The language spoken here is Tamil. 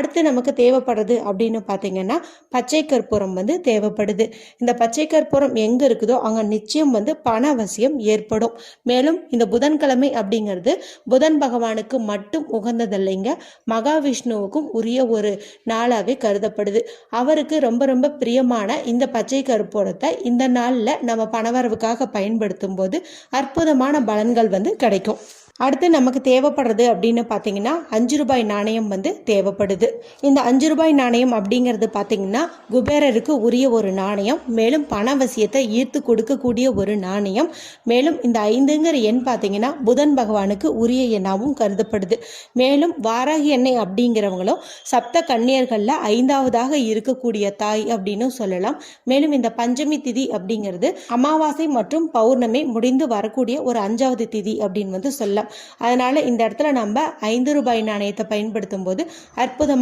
அடுத்து நமக்கு தேவைப்படுறது அப்படின்னு பார்த்தீங்கன்னா பச்சை கற்பூரம் வந்து தேவைப்படுது. இந்த பச்சை கற்பூரம் எங்கே இருக்குதோ அங்கே நிச்சயம் வந்து பண அவசியம் ஏற்படும். மேலும் இந்த புதன்கிழமை அப்படிங்கிறது புதன் பகவானுக்கு மட்டும் உகந்ததில்லைங்க, மகாவிஷ்ணுவுக்கும் உரிய ஒரு நாளாகவே கருதப்படுது. அவருக்கு ரொம்ப ரொம்ப பிரியமான இந்த பச்சை கற்பூரத்தை இந்த நாளில் நம்ம பணவரவுக்காக பயன்படுத்தும் போது அற்புதமான பலன்கள் வந்து கிடைக்கும். அடுத்து நமக்கு தேவைப்படுறது அப்படின்னு பார்த்தீங்கன்னா 5 ரூபாய் நாணயம் வந்து தேவைப்படுது. இந்த 5 ரூபாய் நாணயம் அப்படிங்கிறது பார்த்தீங்கன்னா குபேரருக்கு உரிய ஒரு நாணயம், மேலும் பணவசியத்தை ஈர்த்து கொடுக்கக்கூடிய ஒரு நாணயம். மேலும் இந்த 5ங்கிற எண் பார்த்தீங்கன்னா புதன் பகவானுக்கு உரிய எண்ணாகவும் கருதப்படுது. மேலும் வாராகி எண்ணெய் அப்படிங்கிறவங்களும் சப்த கன்னியர்களில் 5வதாக இருக்கக்கூடிய தாய் அப்படின்னு சொல்லலாம். மேலும் இந்த பஞ்சமி திதி அப்படிங்கிறது அமாவாசை மற்றும் பௌர்ணமி முடிந்து வரக்கூடிய ஒரு 5வது திதி அப்படின்னு வந்து சொல்லலாம். அதனால இந்த இடத்துல நம்ம 5 ரூபாய் நாணயத்தை பயன்படுத்தும் போது அற்புதமான